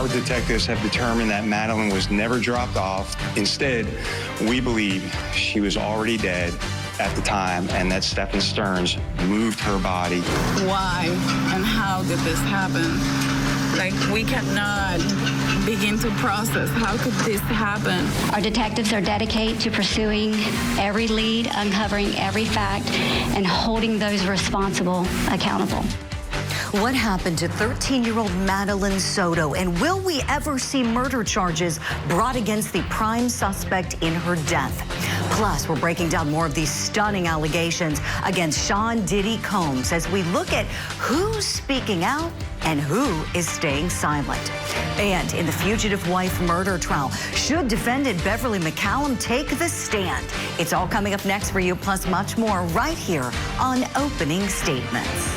Our detectives have determined that Madeline was never dropped off. Instead, we believe she was already dead at the time and that Stephen Stearns moved her body. Why and how did this happen? Like, we cannot begin to process how could this happen. Our detectives are dedicated to pursuing every lead, uncovering every fact, and holding those responsible accountable. What happened to 13-year-old Madeline Soto, and will we ever see murder charges brought against the prime suspect in her death? Plus, we're breaking down more of these stunning allegations against Sean Diddy Combs as we look at who's speaking out and who is staying silent. And in the fugitive wife murder trial, should defendant Beverly McCallum take the stand? It's all coming up next for you, plus much more right here on Opening Statements.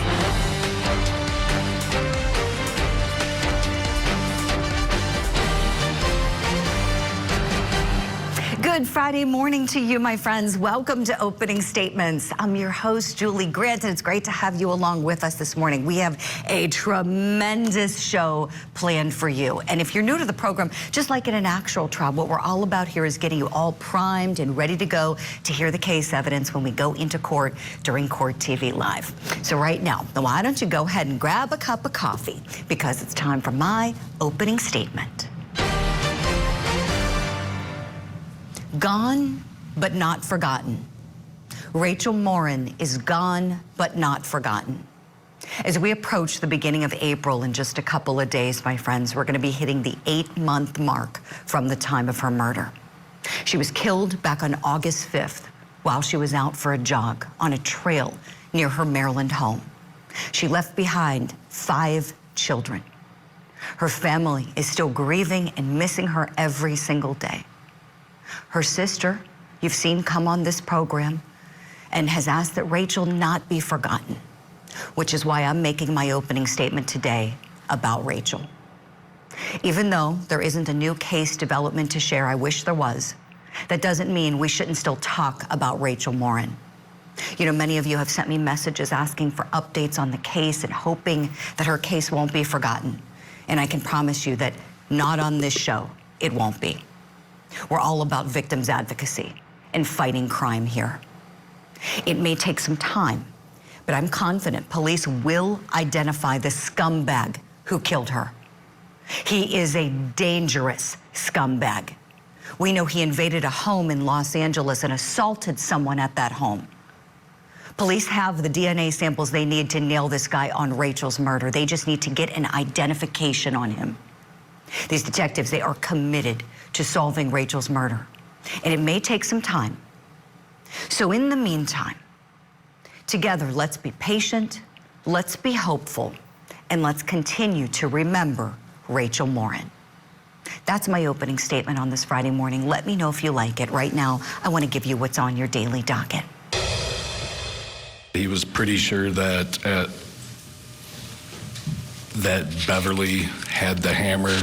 Good Friday morning to you, my friends. Welcome to Opening Statements. I'm your host, Julie Grant, and it's great to have you along with us this morning. We have a tremendous show planned for you. And if you're new to the program, just like in an actual trial, what we're all about here is getting you all primed and ready to go to hear the case evidence when we go into court during Court TV Live. So right now, why don't you go ahead and grab a cup of coffee, because it's time for my opening statement. Gone, but not forgotten. Rachel Morin is gone, but not forgotten. As we approach the beginning of April in just a couple of days, my friends, we're going to be hitting the 8-month mark from the time of her murder. She was killed back on August 5th while she was out for a jog on a trail near her Maryland home. She left behind 5 children. Her family is still grieving and missing her every single day. Her sister, you've seen come on this program, and has asked that Rachel not be forgotten, which is why I'm making my opening statement today about Rachel. Even though there isn't a new case development to share, I wish there was, that doesn't mean we shouldn't still talk about Rachel Morin. You know, many of you have sent me messages asking for updates on the case and hoping that her case won't be forgotten. And I can promise you that not on this show, it won't be. We're all about victims advocacy and fighting crime here. It may take some time, but I'm confident police will identify the scumbag who killed her. He is a dangerous scumbag. We know he invaded a home in Los Angeles and assaulted someone at that home. Police have the DNA samples they need to nail this guy on Rachel's murder. They just need to get an identification on him. These detectives, they are committed to solving Rachel's murder, and it may take some time. So in the meantime, together, let's be patient, let's be hopeful, and let's continue to remember Rachel Morin. That's my opening statement on this Friday morning. Let me know if you like it. Right now, I want to give you what's on your daily docket. He was pretty sure that Beverly had the hammer.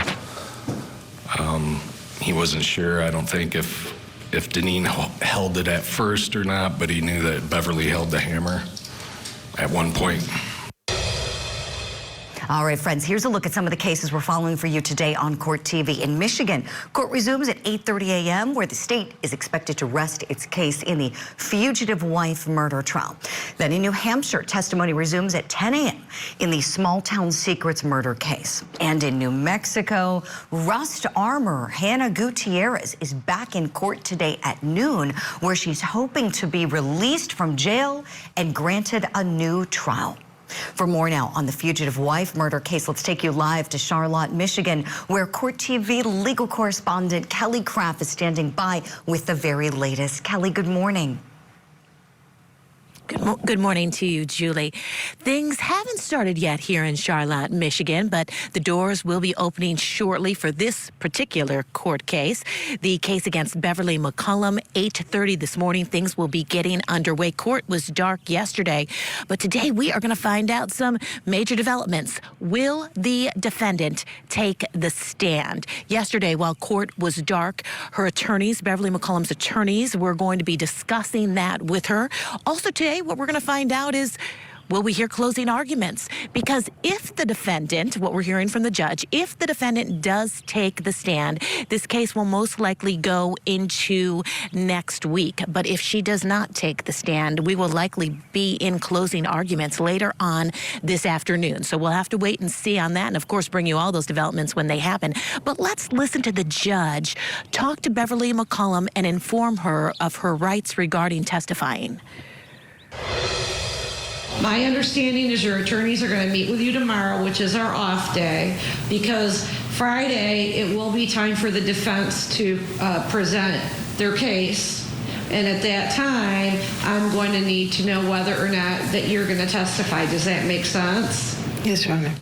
He wasn't sure, I don't think, if Deneen held it at first or not, but he knew that Beverly held the hammer at one point. All right, friends, here's a look at some of the cases we're following for you today on Court TV. In Michigan, court resumes at 8:30 a.m., where the state is expected to rest its case in the fugitive wife murder trial. Then in New Hampshire, testimony resumes at 10 a.m. in the small town secrets murder case. And in New Mexico, Rust armorer Hannah Gutierrez is back in court today at noon, where she's hoping to be released from jail and granted a new trial. For more now on the fugitive wife murder case, let's take you live to Charlotte, Michigan, where Court TV legal correspondent Kelly Craft is standing by with the very latest. Kelly, good morning. Good morning to you, Julie. Things haven't started yet here in Charlotte, Michigan, but the doors will be opening shortly for this particular court case. The case against Beverly McCallum, 8:30 this morning. Things will be getting underway. Court was dark yesterday, but today we are going to find out some major developments. Will the defendant take the stand? Yesterday, while court was dark, her attorneys, Beverly McCallum's attorneys, were going to be discussing that with her. Also today, what we're going to find out is will we hear closing arguments? Because if the defendant, what we're hearing from the judge, if the defendant does take the stand, this case will most likely go into next week. But if she does not take the stand, we will likely be in closing arguments later on this afternoon. So we'll have to wait and see on that, and of course bring you all those developments when they happen. But let's listen to the judge talk to Beverly McCallum and inform her of her rights regarding testifying. My understanding is your attorneys are going to meet with you tomorrow, which is our off day, because Friday it will be time for the defense to present their case. And at that time, I'm going to need to know whether or not that you're going to testify. Does that make sense? Yes, Your Honor.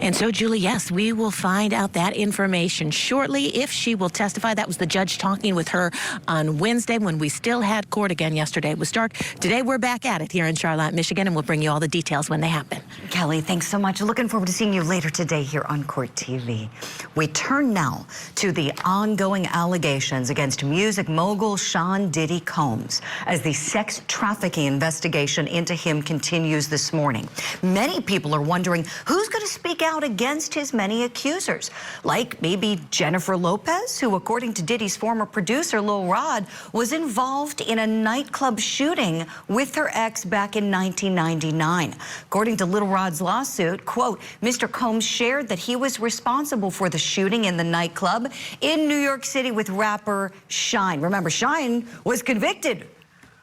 And so, Julie, yes, we will find out that information shortly if she will testify. That was the judge talking with her on Wednesday when we still had court again. Yesterday it was dark. Today we're back at it here in Charlotte, Michigan, and we'll bring you all the details when they happen. Kelly, thanks so much. Looking forward to seeing you later today here on Court TV. We turn now to the ongoing allegations against music mogul Sean Diddy Combs as the sex trafficking investigation into him continues this morning. Many people are wondering who's going to speak out against his many accusers, like maybe Jennifer Lopez, who, according to Diddy's former producer, Lil Rod, was involved in a nightclub shooting with her ex back in 1999. According to Lil Rod's lawsuit, quote, Mr. Combs shared that he was responsible for the shooting in the nightclub in New York City with rapper Shine. Remember, Shine was convicted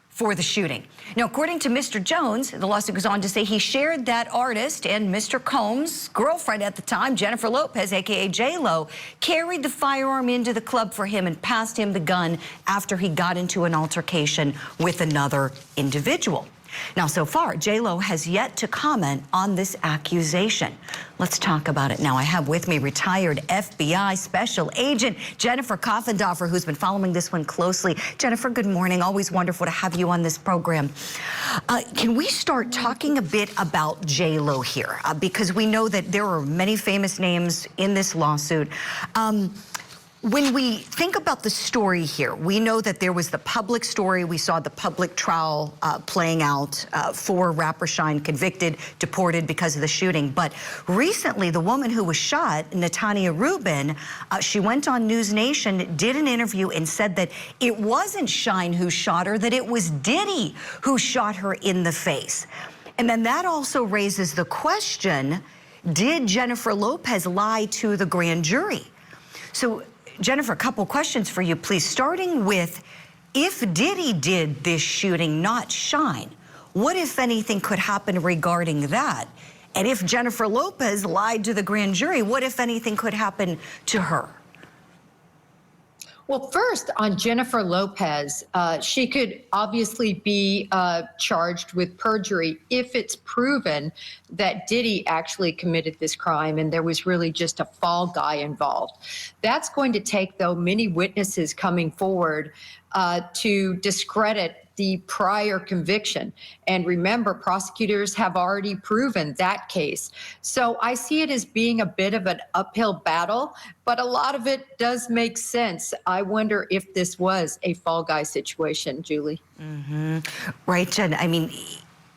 for the shooting. Now, according to Mr. Jones, the lawsuit goes on to say he shared that artist and Mr. Combs' girlfriend at the time, Jennifer Lopez, aka J-Lo, carried the firearm into the club for him and passed him the gun after he got into an altercation with another individual. Now, so far, J-Lo has yet to comment on this accusation. Let's talk about it now. I have with me retired FBI Special Agent Jennifer Coffendorfer, who's been following this one closely. Jennifer, good morning. Always wonderful to have you on this program. Can we start talking a bit about J-Lo here? Because we know that there are many famous names in this lawsuit. When we think about the story here, we know that there was the public story. We saw the public trial playing out for rapper Shine, convicted, deported because of the shooting. But recently, the woman who was shot, Natania Rubin, she went on News Nation, did an interview and said that it wasn't Shine who shot her, that it was Diddy who shot her in the face. And then that also raises the question, did Jennifer Lopez lie to the grand jury? So, Jennifer, a couple questions for you, please. Starting with, if Diddy did this shooting, not Shine, what, if anything, could happen regarding that? And if Jennifer Lopez lied to the grand jury, what, if anything, could happen to her? Well, first, on Jennifer Lopez, she could obviously be charged with perjury if it's proven that Diddy actually committed this crime and there was really just a fall guy involved. That's going to take, though, many witnesses coming forward to discredit the prior conviction. And remember, prosecutors have already proven that case. So I see it as being a bit of an uphill battle, but a lot of it does make sense. I wonder if this was a fall guy situation, Julie. Mm-hmm. Right, Jen. I mean,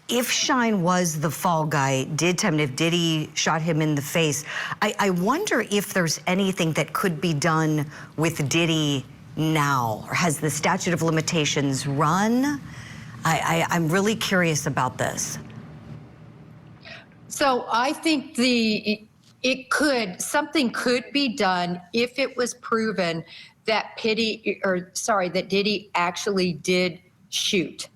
if Shine was the fall guy, if Diddy shot him in the face, I wonder if there's anything that could be done with Diddy now, or has the statute of limitations run? I'm really curious about this. So I think something could be done if it was proven that that Diddy actually did shoot.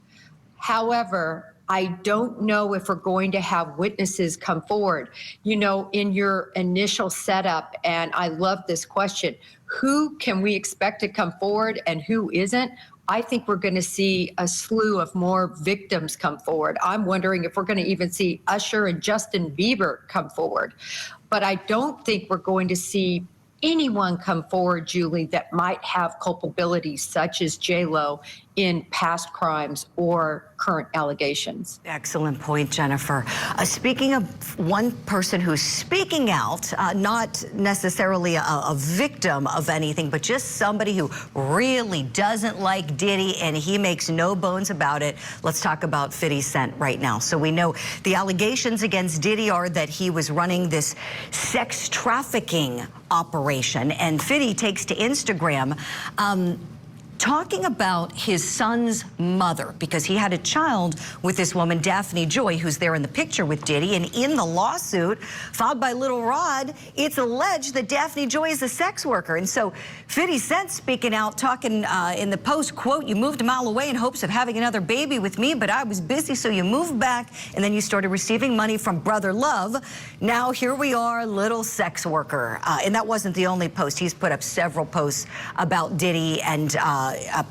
However, I don't know if we're going to have witnesses come forward. You know, in your initial setup, and I love this question, who can we expect to come forward and who isn't? I think we're going to see a slew of more victims come forward. I'm wondering if we're going to even see Usher and Justin Bieber come forward. But I don't think we're going to see anyone come forward, Julie, that might have culpability such as J-Lo in past crimes or current allegations. Excellent point, Jennifer. Speaking of one person who's speaking out, not necessarily a victim of anything, but just somebody who really doesn't like Diddy, and he makes no bones about it. Let's talk about 50 Cent right now. So we know the allegations against Diddy are that he was running this sex trafficking operation, and 50 takes to Instagram talking about his son's mother, because he had a child with this woman, Daphne Joy, who's there in the picture with Diddy. And in the lawsuit filed by Little Rod, it's alleged that Daphne Joy is a sex worker. And so 50 Cent speaking out, talking in the post, quote, "You moved a mile away in hopes of having another baby with me, but I was busy, so you moved back, and then you started receiving money from Brother Love. Now here we are, little sex worker." And that wasn't the only post. He's put up several posts about Diddy and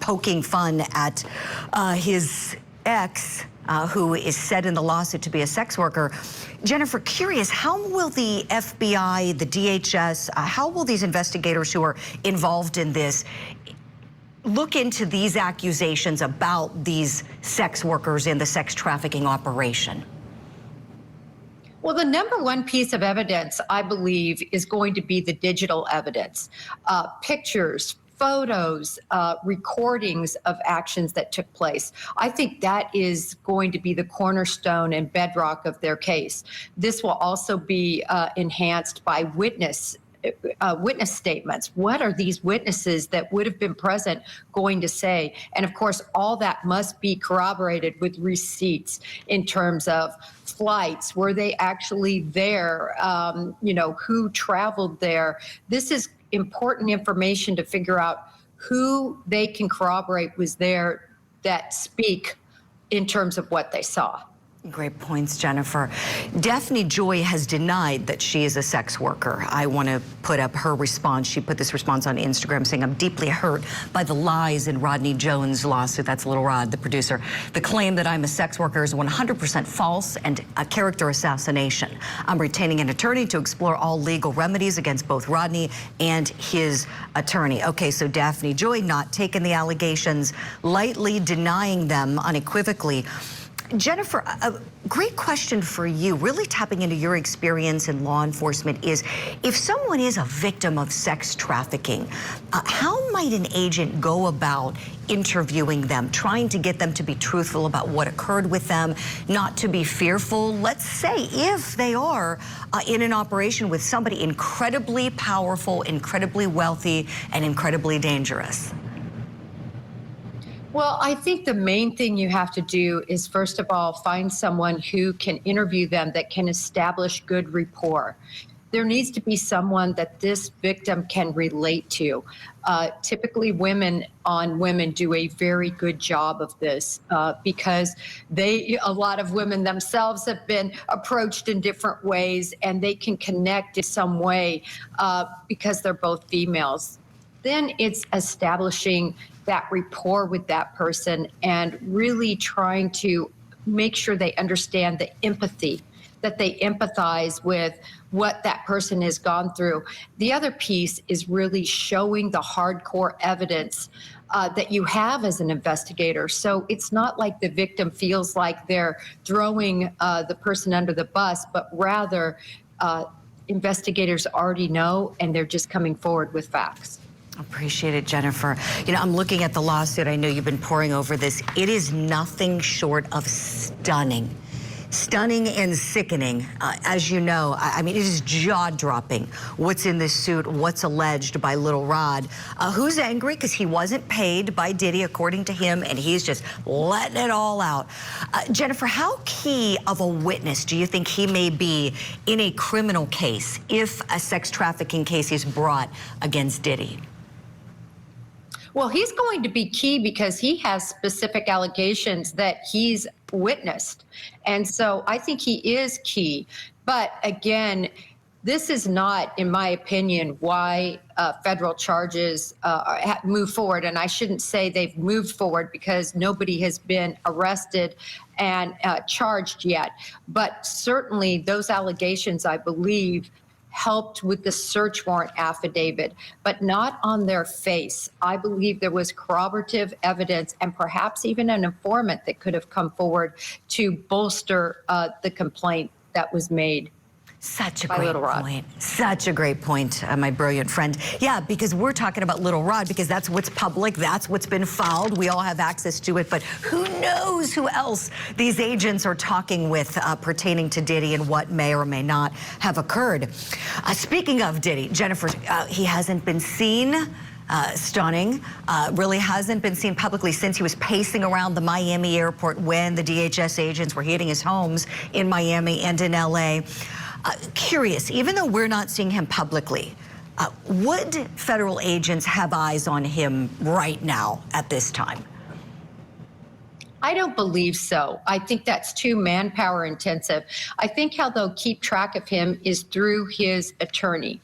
poking fun at his ex, who is said in the lawsuit to be a sex worker. Jennifer, curious, how will the FBI, the DHS, how will these investigators who are involved in this look into these accusations about these sex workers in the sex trafficking operation? Well, the number one piece of evidence, I believe, is going to be the digital evidence, pictures, photos, recordings of actions that took place. I think that is going to be the cornerstone and bedrock of their case. This will also be enhanced by witness statements. What are these witnesses that would have been present going to say? And of course, all that must be corroborated with receipts in terms of flights. Were they actually there? Who traveled there? This is important information to figure out who they can corroborate was there that speak in terms of what they saw. Great points, Jennifer. Daphne Joy has denied that she is a sex worker. I want to put up her response. She put this response on Instagram saying, "I'm deeply hurt by the lies in Rodney Jones' lawsuit." That's Little Rod, the producer. "The claim that I'm a sex worker is 100% false and a character assassination. I'm retaining an attorney to explore all legal remedies against both Rodney and his attorney." Okay, so Daphne Joy not taking the allegations lightly, denying them unequivocally. Jennifer, a great question for you, really tapping into your experience in law enforcement, is if someone is a victim of sex trafficking, how might an agent go about interviewing them, trying to get them to be truthful about what occurred with them, not to be fearful? Let's say if they are in an operation with somebody incredibly powerful, incredibly wealthy, and incredibly dangerous. Well, I think the main thing you have to do is, first of all, find someone who can interview them that can establish good rapport. There needs to be someone that this victim can relate to. Typically, women on women do a very good job of this because a lot of women themselves have been approached in different ways, and they can connect in some way because they're both females. Then it's establishing that rapport with that person and really trying to make sure they understand the empathy, that they empathize with what that person has gone through. The other piece is really showing the hardcore evidence that you have as an investigator. So it's not like the victim feels like they're throwing the person under the bus, but rather investigators already know and they're just coming forward with facts. Appreciate it, Jennifer. You know, I'm looking at the lawsuit. I know you've been poring over this. It is nothing short of stunning. Stunning and sickening. As you know, I mean, it is jaw-dropping what's in this suit, what's alleged by Little Rod, who's angry because he wasn't paid by Diddy, according to him, and he's just letting it all out. Jennifer, how key of a witness do you think he may be in a criminal case if a sex trafficking case is brought against Diddy? Well, he's going to be key because he has specific allegations that he's witnessed. And so I think he is key. But again, this is not, in my opinion, why federal charges move forward. And I shouldn't say they've moved forward because nobody has been arrested and charged yet. But certainly those allegations, I believe, helped with the search warrant affidavit, but not on their face. I believe there was corroborative evidence and perhaps even an informant that could have come forward to bolster the complaint that was made. Such a great point. Such a great point, my brilliant friend. Yeah, because we're talking about Little Rod because that's what's public, that's what's been filed. We all have access to it, but who knows who else these agents are talking with pertaining to Diddy and what may or may not have occurred. Speaking of Diddy, Jennifer, he hasn't been seen. Stunning, really hasn't been seen publicly since he was pacing around the Miami airport when the DHS agents were hitting his homes in Miami and in LA. Curious, even though we're not seeing him publicly, would federal agents have eyes on him right now at this time? I don't believe so. I think that's too manpower intensive. I think how they'll keep track of him is through his attorney.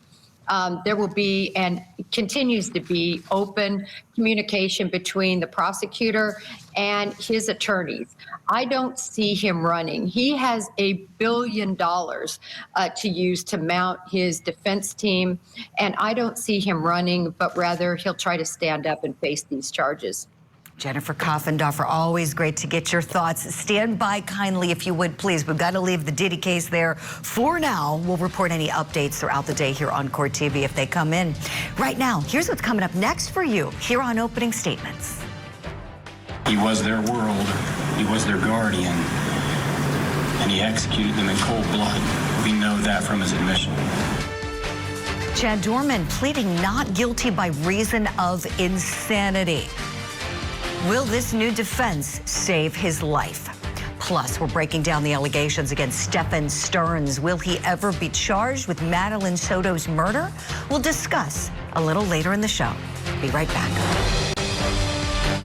There will be and continues to be open communication between the prosecutor and his attorneys. I don't see him running. He has $1 billion to use to mount his defense team, and I don't see him running, but rather he'll try to stand up and face these charges. Jennifer Coffendorfer, always great to get your thoughts. Stand by kindly if you would, please. We've got to leave the Diddy case there for now. We'll report any updates throughout the day here on Court TV if they come in. Right now, here's what's coming up next for you here on Opening Statements. He was their world, he was their guardian, and he executed them in cold blood. We know that from his admission. Chad Doerman pleading not guilty by reason of insanity. Will this new defense save his life? Plus, we're breaking down the allegations against Stephen Stearns. Will he ever be charged with Madeline Soto's murder? We'll discuss a little later in the show. Be right back.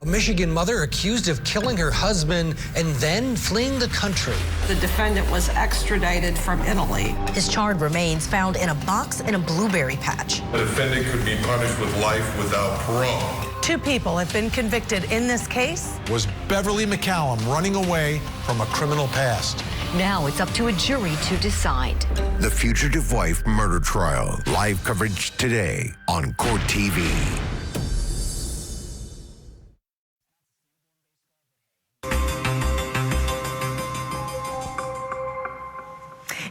A Michigan mother accused of killing her husband and then fleeing the country. The defendant was extradited from Italy. His charred remains found in a box in a blueberry patch. The defendant could be punished with life without parole. 2 people have been convicted in this case. Was Beverly McCallum running away from a criminal past? Now it's up to a jury to decide. The Fugitive Wife murder trial. Live coverage today on Court TV.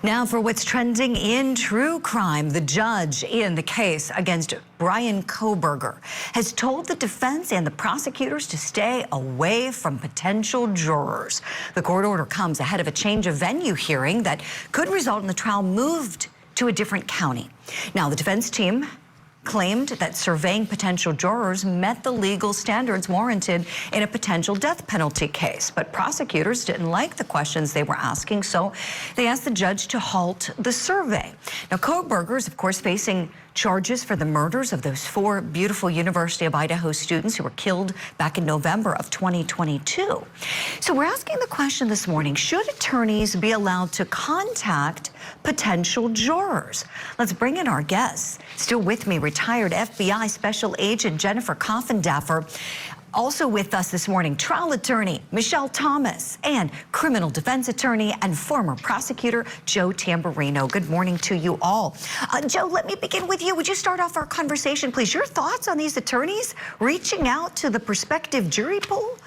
Now for what's trending in true crime, the judge in the case against Bryan Kohberger has told the defense and the prosecutors to stay away from potential jurors. The court order comes ahead of a change of venue hearing that could result in the trial moved to a different county. Now, the defense team claimed that surveying potential jurors met the legal standards warranted in a potential death penalty case. But prosecutors didn't like the questions they were asking, so they asked the judge to halt the survey. Now, Kohberger is, of course, facing charges for the murders of those 4 beautiful University of Idaho students who were killed back in November of 2022. So we're asking the question this morning, should attorneys be allowed to contact potential jurors? Let's bring in our guests. Still with me, retired FBI Special Agent Jennifer Coffendorfer. Also with us this morning, trial attorney Michelle Thomas and criminal defense attorney and former prosecutor Joe Tamburino. Good morning to you all. Joe, let me begin with you. Would you start off our conversation, please? Your thoughts on these attorneys reaching out to the prospective jury pool?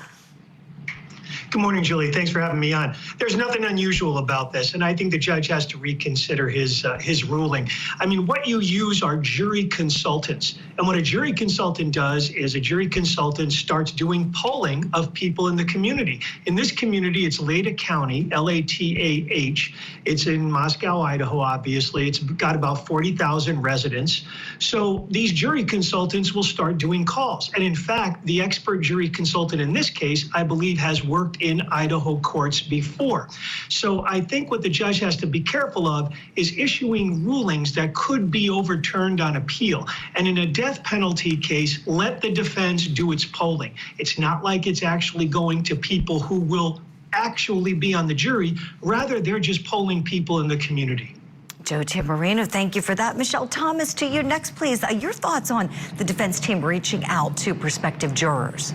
Good morning, Julie. Thanks for having me on. There's nothing unusual about this, and I think the judge has to reconsider his ruling. I mean, what you use are jury consultants, and what a jury consultant does is a jury consultant starts doing polling of people in the community. In this community, it's Lada County, L-A-T-A-H. It's in Moscow, Idaho, obviously. It's got about 40,000 residents. So these jury consultants will start doing calls. And in fact, the expert jury consultant in this case, I believe, has worked in Idaho courts before. So I think what the judge has to be careful of is issuing rulings that could be overturned on appeal. And in a death penalty case, let the defense do its polling. It's not like it's actually going to people who will actually be on the jury. Rather, they're just polling people in the community. Joe Tamburino, thank you for that. Michelle Thomas, to you next, please. Your thoughts on the defense team reaching out to prospective jurors?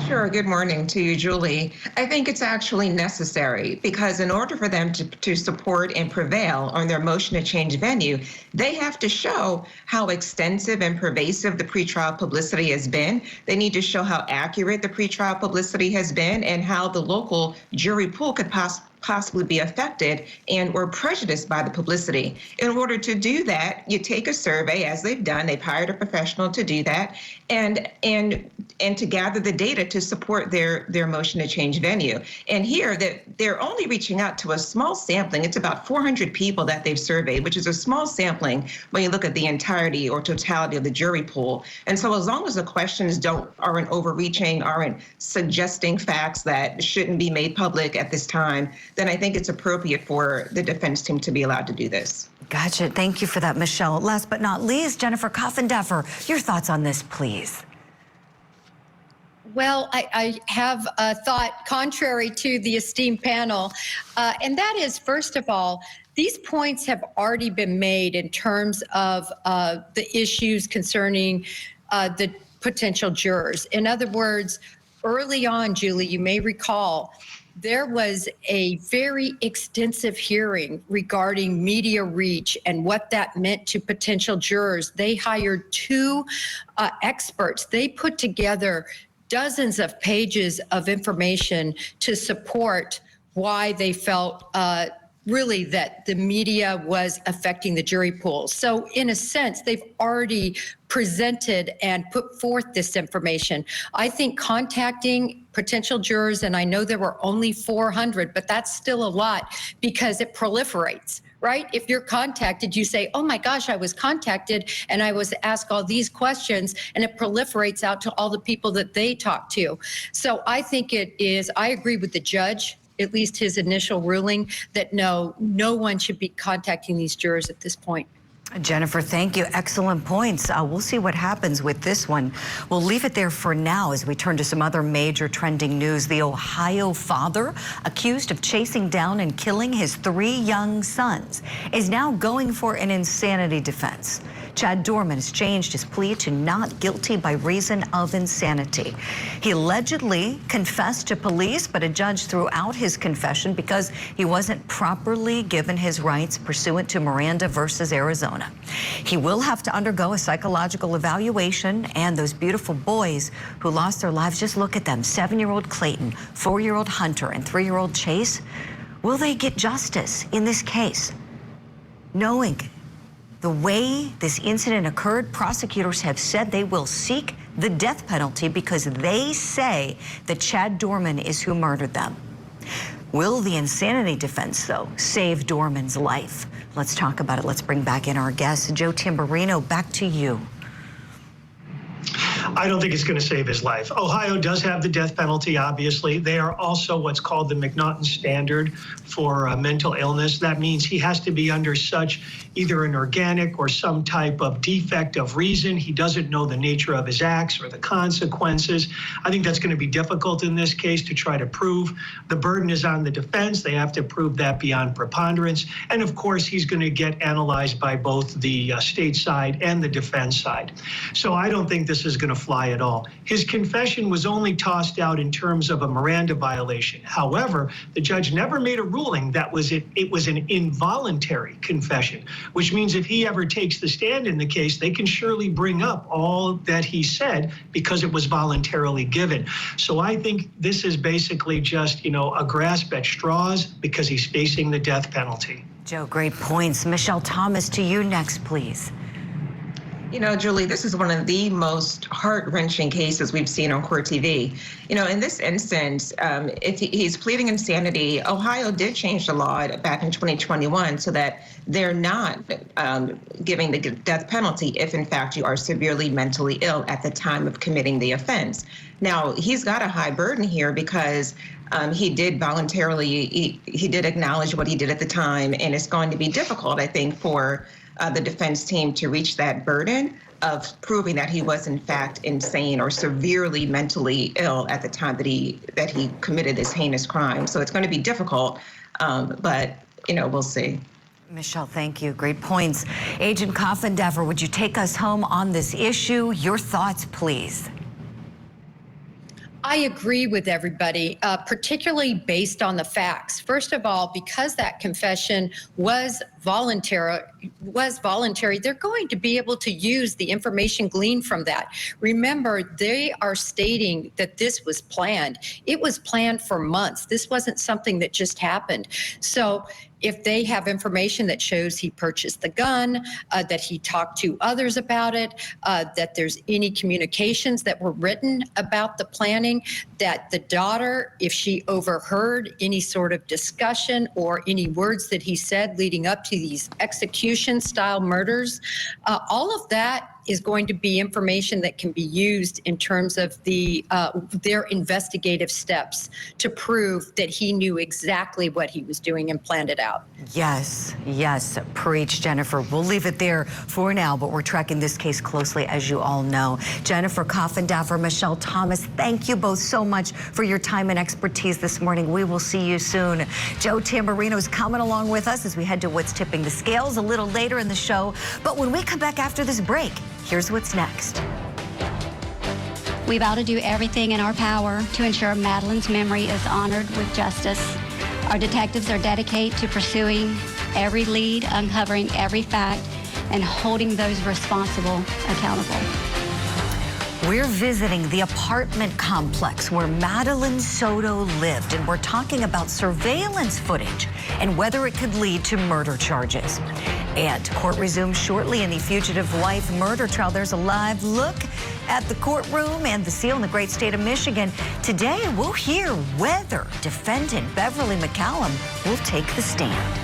Sure. Good morning to you, Julie. I think it's actually necessary because in order for them to support and prevail on their motion to change venue, they have to show how extensive and pervasive the pretrial publicity has been. They need to show how accurate the pretrial publicity has been and how the local jury pool could possibly be affected and or prejudiced by the publicity. In order to do that, you take a survey, as they've done. They've hired a professional to do that, and to gather the data to support their motion to change venue. And here, that they're only reaching out to a small sampling. It's about 400 people that they've surveyed, which is a small sampling when you look at the entirety or totality of the jury pool. And so, as long as the questions aren't overreaching, aren't suggesting facts that shouldn't be made public at this time, then I think it's appropriate for the defense team to be allowed to do this. Gotcha. Thank you for that, Michelle. Last but not least, Jennifer Coffindeffer, your thoughts on this, please. Well, I have a thought contrary to the esteemed panel, and that is, first of all, these points have already been made in terms of the issues concerning the potential jurors. In other words, early on, Julie, you may recall, there was a very extensive hearing regarding media reach and what that meant to potential jurors. They hired two experts. They put together dozens of pages of information to support why they felt really that the media was affecting the jury pool. So in a sense, they've already presented and put forth this information. I think contacting potential jurors, and I know there were only 400, but that's still a lot because it proliferates, right? If you're contacted, you say, oh my gosh, I was contacted and I was asked all these questions, and it proliferates out to all the people that they talk to. So I think it is, I agree with the judge, at least his initial ruling, that no one should be contacting these jurors at this point. Jennifer, thank you. Excellent points. We'll see what happens with this one. We'll leave it there for now as we turn to some other major trending news. The Ohio father, accused of chasing down and killing his 3 young sons, is now going for an insanity defense. Chad Doerman has changed his plea to not guilty by reason of insanity. He allegedly confessed to police, but a judge threw out his confession because he wasn't properly given his rights pursuant to Miranda versus Arizona. He will have to undergo a psychological evaluation, and those beautiful boys who lost their lives, just look at them, 7-year-old Clayton, 4-year-old Hunter, and 3-year-old Chase. Will they get justice in this case? Knowing the way this incident occurred, prosecutors have said they will seek the death penalty because they say that Chad Doerman is who murdered them. Will the insanity defense, though, save Doerman's life? Let's talk about it. Let's bring back in our guest, Joe Tamburino. Back to you. I don't think it's going to save his life. Ohio does have the death penalty, obviously. They are also what's called the McNaughton standard for mental illness. That means he has to be under such either an organic or some type of defect of reason. He doesn't know the nature of his acts or the consequences. I think that's going to be difficult in this case to try to prove. The burden is on the defense. They have to prove that beyond preponderance. And of course, he's going to get analyzed by both the state side and the defense side. So I don't think this is going to fly at all. His confession was only tossed out in terms of a Miranda violation. However, the judge never made a ruling that it was an involuntary confession, which means if he ever takes the stand in the case, they can surely bring up all that he said because it was voluntarily given. So I think this is basically just, a grasp at straws because he's facing the death penalty. Joe, great points. Michelle Thomas, to you next, please. Julie, this is one of the most heart-wrenching cases we've seen on Court TV. In this instance, if he's pleading insanity, Ohio did change the law back in 2021 so that they're not giving the death penalty if, in fact, you are severely mentally ill at the time of committing the offense. Now, he's got a high burden here because he did voluntarily, he did acknowledge what he did at the time, and it's going to be difficult, I think, for the defense team to reach that burden of proving that he was in fact insane or severely mentally ill at the time that he committed this heinous crime. So it's going to be difficult, but we'll see. Michelle, thank you. Great points. Agent Coffindeffer, would you take us home on this issue? Your thoughts, please. I agree with everybody, particularly based on the facts. First of all, because that confession was voluntary, they're going to be able to use the information gleaned from that. Remember, they are stating that this was planned. It was planned for months. This wasn't something that just happened. So if they have information that shows he purchased the gun, that he talked to others about it, that there's any communications that were written about the planning, that the daughter, if she overheard any sort of discussion or any words that he said leading up to these execution-style murders, all of that is going to be information that can be used in terms of their investigative steps to prove that he knew exactly what he was doing and planned it out. Yes, yes, preach, Jennifer. We'll leave it there for now, but we're tracking this case closely, as you all know. Jennifer Coffindaffer, Michelle Thomas, thank you both so much for your time and expertise this morning. We will see you soon. Joe Tamburino is coming along with us as we head to what's tipping the scales a little later in the show. But when we come back after this break, here's what's next. We vow to do everything in our power to ensure Madeline's memory is honored with justice. Our detectives are dedicated to pursuing every lead, uncovering every fact, and holding those responsible accountable. We're visiting the apartment complex where Madeline Soto lived, and we're talking about surveillance footage and whether it could lead to murder charges. And court resumes shortly in the fugitive wife murder trial. There's a live look at the courtroom and the seal in the great state of Michigan. Today, we'll hear whether defendant Beverly McCallum will take the stand.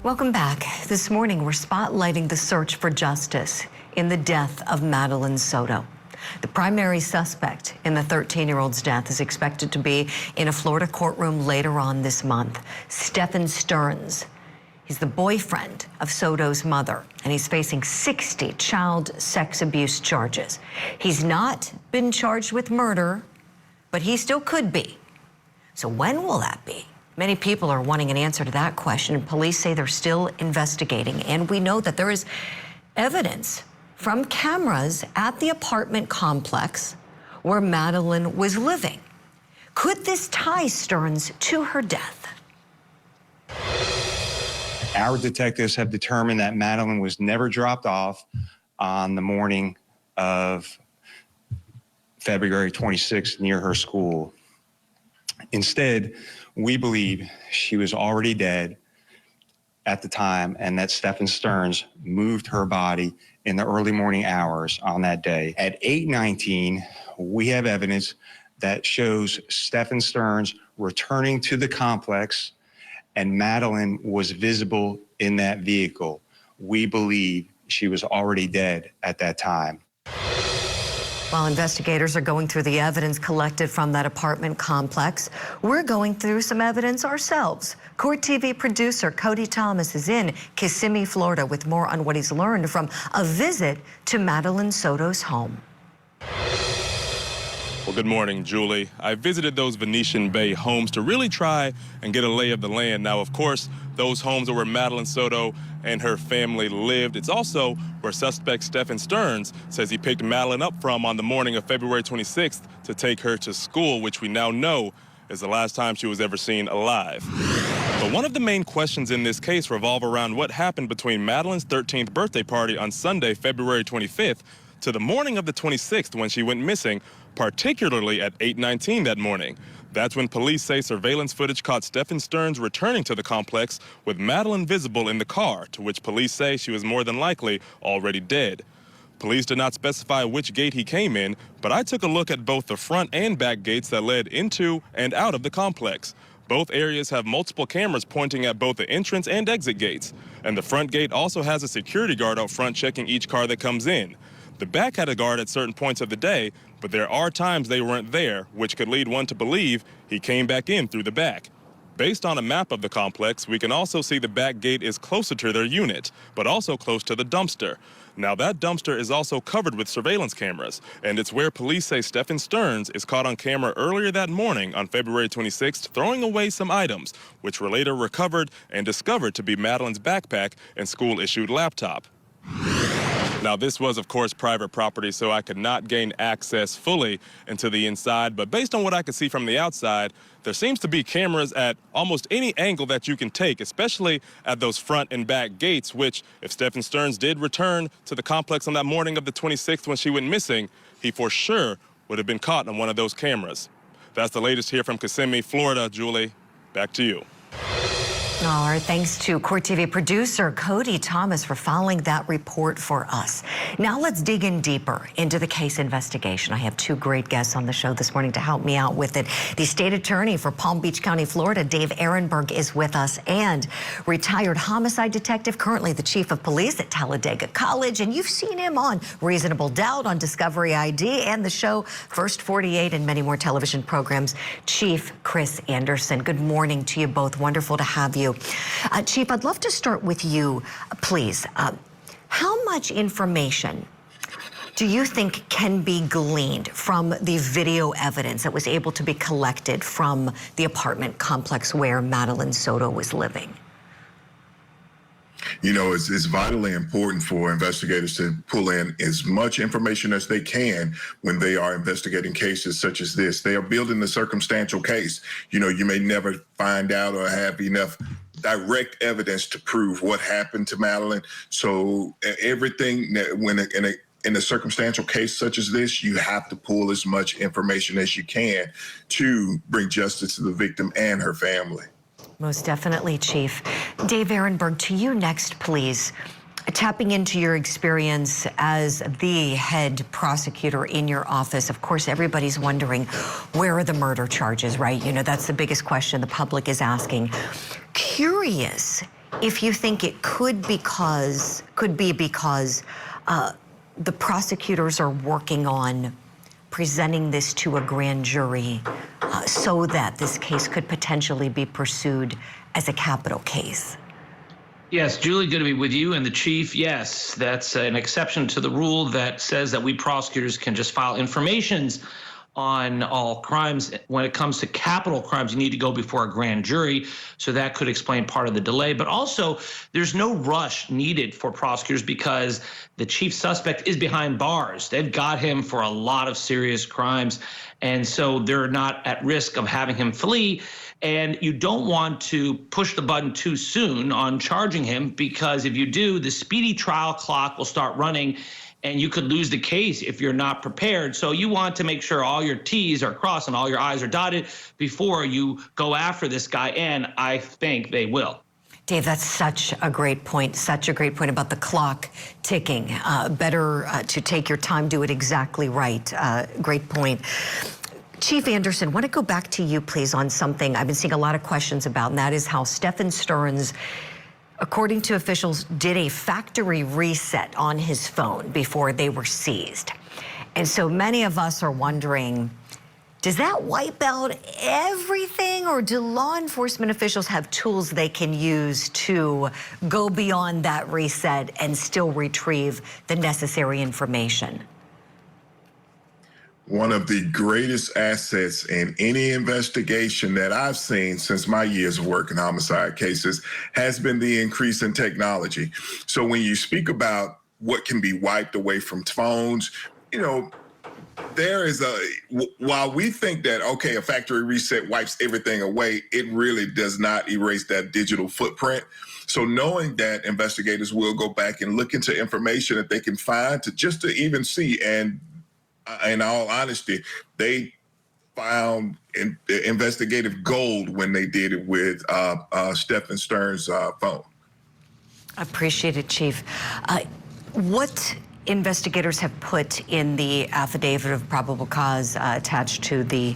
Welcome back. This morning, we're spotlighting the search for justice in the death of Madeline Soto. The primary suspect in the 13-year-old's death is expected to be in a Florida courtroom later on this month. Stephen Stearns. He's the boyfriend of Soto's mother, and he's facing 60 child sex abuse charges. He's not been charged with murder, but he still could be. So when will that be? Many people are wanting an answer to that question. Police say they're still investigating, and we know that there is evidence from cameras at the apartment complex where Madeline was living. Could this tie Stearns to her death? Our detectives have determined that Madeline was never dropped off on the morning of February 26th near her school. Instead, we believe she was already dead at the time and that Stephen Stearns moved her body in the early morning hours on that day. At 8:19, we have evidence that shows Stephen Stearns returning to the complex and Madeline was visible in that vehicle. We believe she was already dead at that time. While investigators are going through the evidence collected from that apartment complex, we're going through some evidence ourselves. Court TV producer Cody Thomas is in Kissimmee, Florida, with more on what he's learned from a visit to Madeline Soto's home. Well, good morning, Julie. I visited those Venetian Bay homes to really try and get a lay of the land. Now, of course, those homes are where Madeline Soto and her family lived. It's also where suspect Stephen Stearns says he picked Madeline up from on the morning of February 26th to take her to school, which we now know is the last time she was ever seen alive. But one of the main questions in this case revolve around what happened between Madeline's 13th birthday party on Sunday, February 25th, to the morning of the 26th when she went missing, particularly at 8:19 that morning. That's when police say surveillance footage caught Stephen Stearns returning to the complex with Madeline visible in the car, to which police say she was more than likely already dead. Police did not specify which gate he came in, but I took a look at both the front and back gates that led into and out of the complex. Both areas have multiple cameras pointing at both the entrance and exit gates. And the front gate also has a security guard out front checking each car that comes in. The back had a guard at certain points of the day, but there are times they weren't there, which could lead one to believe he came back in through the back. Based on a map of the complex, we can also see the back gate is closer to their unit, but also close to the dumpster. Now, that dumpster is also covered with surveillance cameras, and it's where police say Stephen Stearns is caught on camera earlier that morning on February 26th throwing away some items, which were later recovered and discovered to be Madeline's backpack and school-issued laptop. Now, this was, of course, private property, so I could not gain access fully into the inside. But based on what I could see from the outside, there seems to be cameras at almost any angle that you can take, especially at those front and back gates, which, if Stephen Stearns did return to the complex on that morning of the 26th when she went missing, he for sure would have been caught on one of those cameras. That's the latest here from Kissimmee, Florida. Julie, back to you. All right, thanks to Court TV producer Cody Thomas for following that report for us. Now let's dig in deeper into the case investigation. I have two great guests on the show this morning to help me out with it. The state attorney for Palm Beach County, Florida, Dave Ehrenberg, is with us, and retired homicide detective, currently the chief of police at Talladega College, and you've seen him on Reasonable Doubt, on Discovery ID, and the show First 48, and many more television programs, Chief Chris Anderson. Good morning to you both. Wonderful to have you. Chief, I'd love to start with you, please. How much information do you think can be gleaned from the video evidence that was able to be collected from the apartment complex where Madeline Soto was living? You know, it's vitally important for investigators to pull in as much information as they can when they are investigating cases such as this. They are building the circumstantial case. You know, you may never find out or have enough direct evidence to prove what happened to Madeline. So everything that when in a circumstantial case such as this, you have to pull as much information as you can to bring justice to the victim and her family. Most definitely, Chief. Dave Ehrenberg, to you next, please. Tapping into your experience as the head prosecutor in your office, of course, everybody's wondering, where are the murder charges, right? You know, that's the biggest question the public is asking. Curious if you think it could be because the prosecutors are working on presenting this to a grand jury so that this case could potentially be pursued as a capital case. Yes, Julie, good to be with you and the chief. Yes, that's an exception to the rule that says that we prosecutors can just file informations on all crimes. When it comes to capital crimes, you need to go before a grand jury, so that could explain part of the delay. But also, there's no rush needed for prosecutors because the chief suspect is behind bars. They've got him for a lot of serious crimes, and so they're not at risk of having him flee. And you don't want to push the button too soon on charging him, because if you do, the speedy trial clock will start running and you could lose the case if you're not prepared. So you want to make sure all your T's are crossed and all your I's are dotted before you go after this guy, and I think they will. Dave, that's such a great point about the clock ticking. Better to take your time, do it exactly right. Great point. Chief Anderson, I want to go back to you, please, on something I've been seeing a lot of questions about, and that is how Stephen Stearns, according to officials, did a factory reset on his phone before they were seized. And so many of us are wondering, does that wipe out everything, or do law enforcement officials have tools they can use to go beyond that reset and still retrieve the necessary information? One of the greatest assets in any investigation that I've seen since my years of work in homicide cases has been the increase in technology. So when you speak about what can be wiped away from phones, you know, there is while we think that, okay, a factory reset wipes everything away, it really does not erase that digital footprint. So knowing that investigators will go back and look into information that they can find to even see, and in all honesty, they found investigative gold when they did it with Stephen Stearns' phone. Appreciate it, Chief. What investigators have put in the affidavit of probable cause attached to the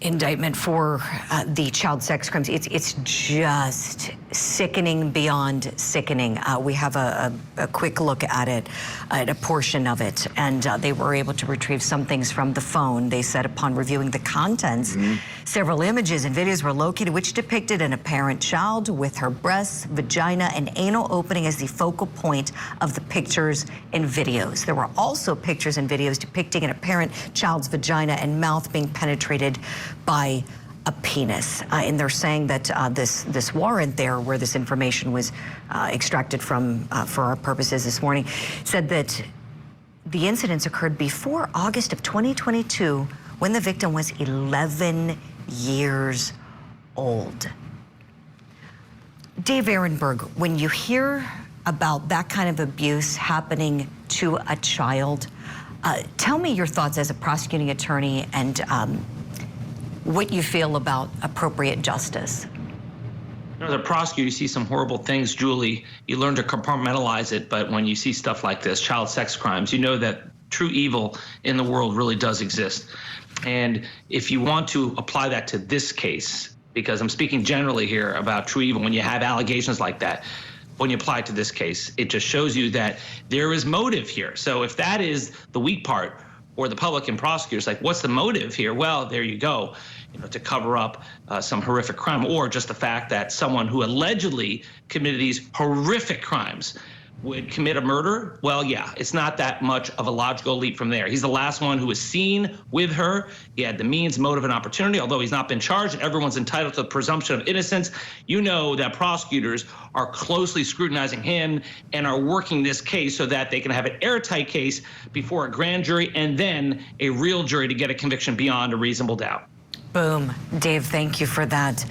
indictment for the child sex crimes, it's just sickening beyond sickening. We have a quick look at it, at a portion of it, and they were able to retrieve some things from the phone. They said upon reviewing the contents, several images and videos were located which depicted an apparent child with her breasts, vagina, and anal opening as the focal point of the pictures and videos. There were also pictures and videos depicting an apparent child's vagina and mouth being penetrated by a penis. And they're saying that this warrant there, where this information was extracted from for our purposes this morning, said that the incidents occurred before August of 2022, when the victim was 11 years old. Dave Ehrenberg, when you hear about that kind of abuse happening to a child, tell me your thoughts as a prosecuting attorney and what you feel about appropriate justice. As a prosecutor, you see some horrible things, Julie. You learn to compartmentalize it, but when you see stuff like this, child sex crimes, you know that true evil in the world really does exist. And if you want to apply that to this case, because I'm speaking generally here about true evil, when you have allegations like that, when you apply it to this case, it just shows you that there is motive here. So if that is the weak part, or the public and prosecutors, like, what's the motive here? Well, there you go, to cover up some horrific crime, or just the fact that someone who allegedly committed these horrific crimes would commit a murder. Well, yeah, it's not that much of a logical leap from there. He's the last one who was seen with her. He had the means, motive, and opportunity, although he's not been charged, and everyone's entitled to the presumption of innocence. You know that prosecutors are closely scrutinizing him and are working this case so that they can have an airtight case before a grand jury and then a real jury to get a conviction beyond a reasonable doubt. Boom. Dave, thank you for that.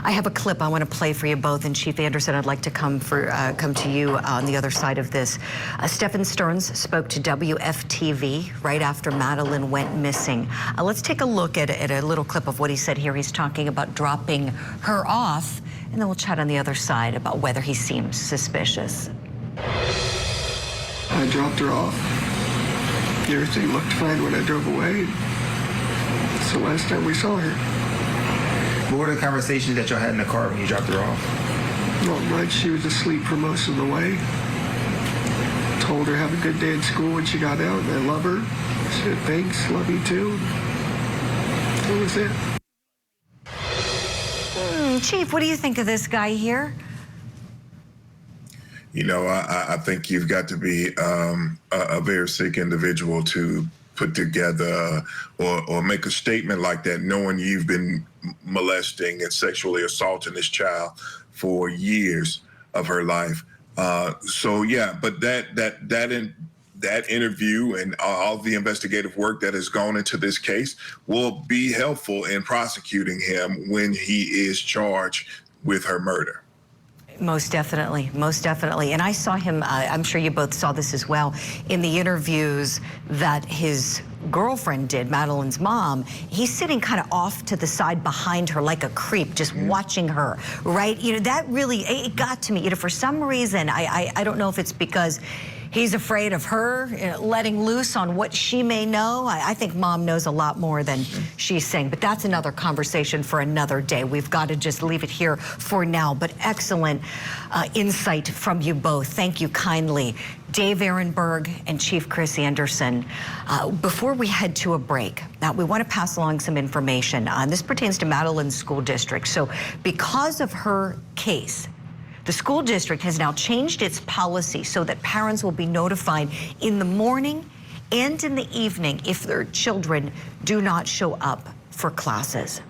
I have a clip I want to play for you both, and Chief Anderson, I'd like to come to you on the other side of this. Stephen Stearns spoke to WFTV right after Madeline went missing. Let's take a look at a little clip of what he said here. He's talking about dropping her off, and then we'll chat on the other side about whether he seems suspicious. I dropped her off. Everything looked fine when I drove away. It's the last time we saw her. What were the conversations that y'all had in the car when you dropped her off? Not much. She was asleep for most of the way. Told her have a good day at school when she got out, and I love her. She said, thanks, love you too. That was it. Chief, what do you think of this guy here? I think you've got to be a very sick individual to put together or make a statement like that, knowing you've been molesting and sexually assaulting this child for years of her life. But that interview and all the investigative work that has gone into this case will be helpful in prosecuting him when he is charged with her murder. Most definitely, most definitely. And I saw him, I'm sure you both saw this as well, in the interviews that his girlfriend did, Madeline's mom. He's sitting kind of off to the side behind her like a creep, just watching her, right? That really, it got to me. For some reason, I don't know if it's because he's afraid of her letting loose on what she may know. I think mom knows a lot more than she's saying, but that's another conversation for another day. We've got to just leave it here for now, but excellent insight from you both. Thank you kindly. Dave Ehrenberg and Chief Chris Anderson. Before we head to a break, now we want to pass along some information. This pertains to Madeline School District. So because of her case, the school district has now changed its policy so that parents will be notified in the morning and in the evening if their children do not show up for classes.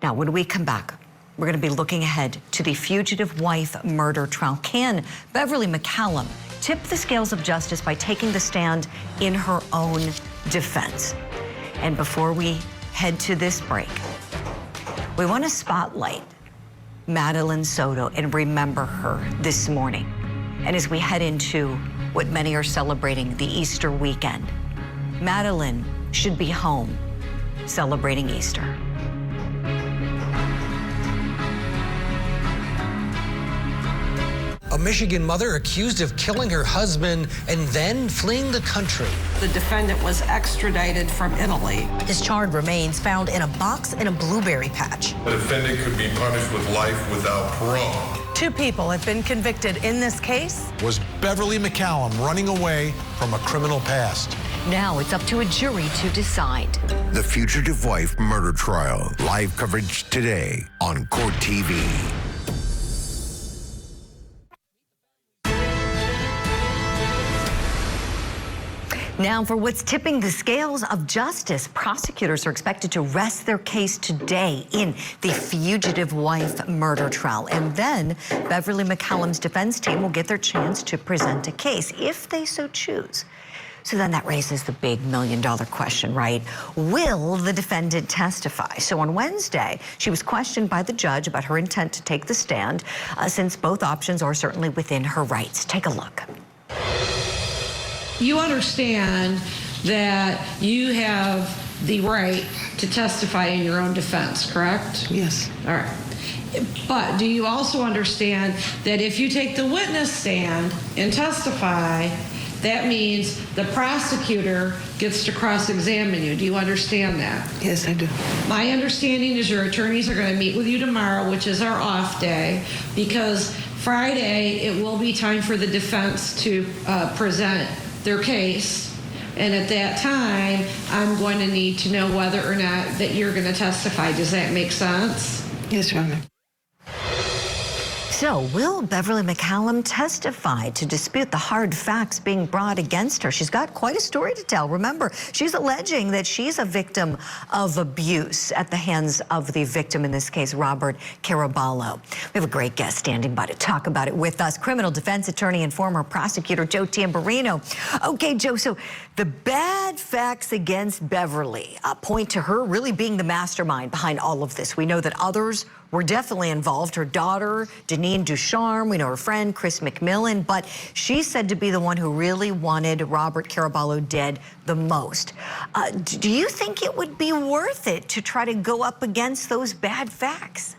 Now, when we come back, we're going to be looking ahead to the fugitive wife murder trial. Can Beverly McCallum tip the scales of justice by taking the stand in her own defense? And before we head to this break, we want to spotlight Madeline Soto and remember her this morning. And as we head into what many are celebrating, the Easter weekend, Madeline should be home celebrating Easter. A Michigan mother accused of killing her husband and then fleeing the country. The defendant was extradited from Italy. His charred remains found in a box in a blueberry patch. The defendant could be punished with life without parole. 2 people have been convicted in this case. Was Beverly McCallum running away from a criminal past? Now it's up to a jury to decide. The Fugitive Wife Murder Trial. Live coverage today on Court TV. Now, for what's tipping the scales of justice, prosecutors are expected to rest their case today in the fugitive wife murder trial. And then Beverly McCallum's defense team will get their chance to present a case if they so choose. So then that raises the big $1 million question, right? Will the defendant testify? So on Wednesday, she was questioned by the judge about her intent to take the stand, since both options are certainly within her rights. Take a look. You understand that you have the right to testify in your own defense, correct? Yes. All right. But do you also understand that if you take the witness stand and testify, that means the prosecutor gets to cross-examine you? Do you understand that? Yes, I do. My understanding is your attorneys are going to meet with you tomorrow, which is our off day, because Friday it will be time for the defense to present their case. And at that time, I'm going to need to know whether or not that you're going to testify. Does that make sense? Yes, Your Honor. So, will Beverly McCallum testify to dispute the hard facts being brought against her? She's got quite a story to tell. Remember, she's alleging that she's a victim of abuse at the hands of the victim, in this case, Robert Caraballo. We have a great guest standing by to talk about it with us, criminal defense attorney and former prosecutor Joe Tamburino. Okay, Joe, so the bad facts against Beverly point to her really being the mastermind behind all of this. We know that others were definitely involved. Her daughter, Deneen Ducharme, we know her friend, Chris McMillan, but she's said to be the one who really wanted Robert Caraballo dead the most. Do you think it would be worth it to try to go up against those bad facts?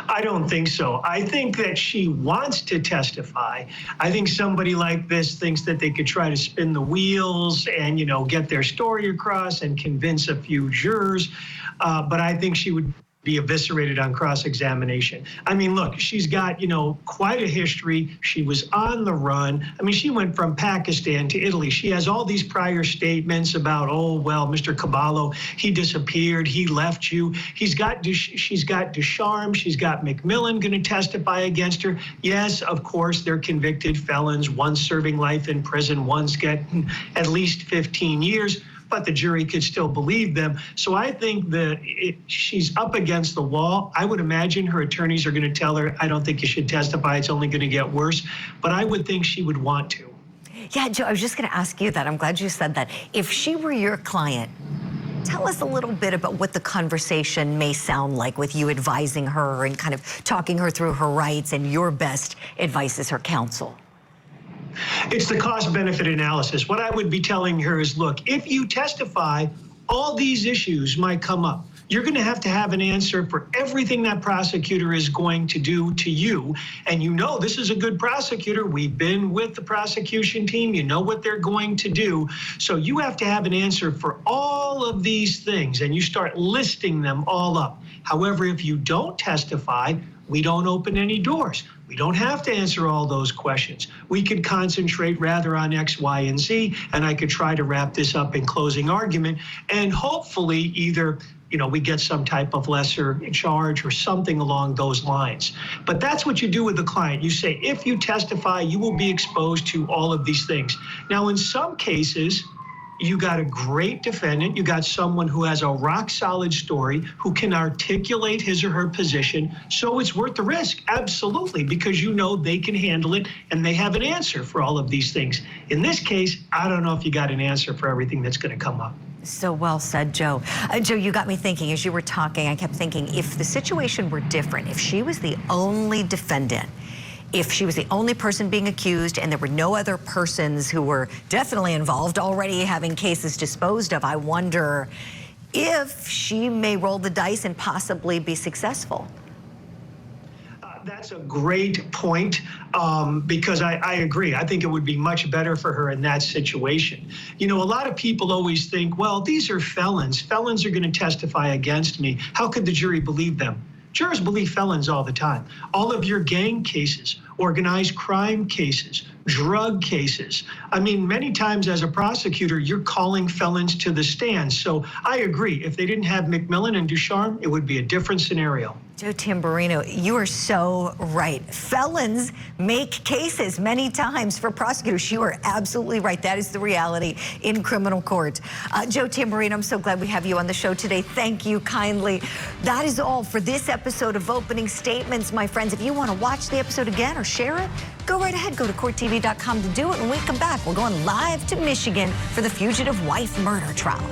I don't think so. I think that she wants to testify. I think somebody like this thinks that they could try to spin the wheels and, get their story across and convince a few jurors. But I think she would be eviscerated on cross-examination. I mean, look, she's got, quite a history. She was on the run. I mean, she went from Pakistan to Italy. She has all these prior statements about, oh, well, Mr. Caraballo, he disappeared, he left you. She's got Ducharme, she's got McMillan going to testify against her. Yes, of course, they're convicted felons, one's serving life in prison, one's getting at least 15 years. But the jury could still believe them. So I think that she's up against the wall. I would imagine her attorneys are going to tell her, I don't think you should testify. It's only going to get worse. But I would think she would want to. Yeah, Joe, I was just going to ask you that. I'm glad you said that. If she were your client, tell us a little bit about what the conversation may sound like with you advising her and kind of talking her through her rights and your best advice as her counsel. It's the cost-benefit analysis. What I would be telling her is, look, if you testify, all these issues might come up. You're going to have an answer for everything that prosecutor is going to do to you. And this is a good prosecutor. We've been with the prosecution team. You know what they're going to do. So you have to have an answer for all of these things, and you start listing them all up. However, if you don't testify, we don't open any doors. We don't have to answer all those questions. We could concentrate rather on X, Y, and Z, and I could try to wrap this up in closing argument, and hopefully either we get some type of lesser charge or something along those lines. But that's what you do with the client. You say, if you testify, you will be exposed to all of these things. Now, in some cases, you got a great defendant. You got someone who has a rock-solid story, who can articulate his or her position. So it's worth the risk, absolutely, because they can handle it and they have an answer for all of these things. In this case, I don't know if you got an answer for everything that's going to come up. So well said, Joe. Joe, you got me thinking as you were talking. I kept thinking, if the situation were different, if she was the only defendant, if she was the only person being accused and there were no other persons who were definitely involved already having cases disposed of, I wonder if she may roll the dice and possibly be successful. That's a great point, because I agree. I think it would be much better for her in that situation. A lot of people always think, well, these are felons. Felons are going to testify against me. How could the jury believe them? Jurors believe felons all the time. All of your gang cases, organized crime cases, drug cases. I mean, many times as a prosecutor, you're calling felons to the stand. So I agree. If they didn't have McMillan and Ducharme, it would be a different scenario. Joe Tamburino, you are so right. Felons make cases many times for prosecutors. You are absolutely right. That is the reality in criminal court. Joe Tamburino, I'm so glad we have you on the show today. Thank you kindly. That is all for this episode of Opening Statements, my friends. If you want to watch the episode again or share it, go right ahead. Go to courttv.com to do it. When we come back, we're going live to Michigan for the fugitive wife murder trial.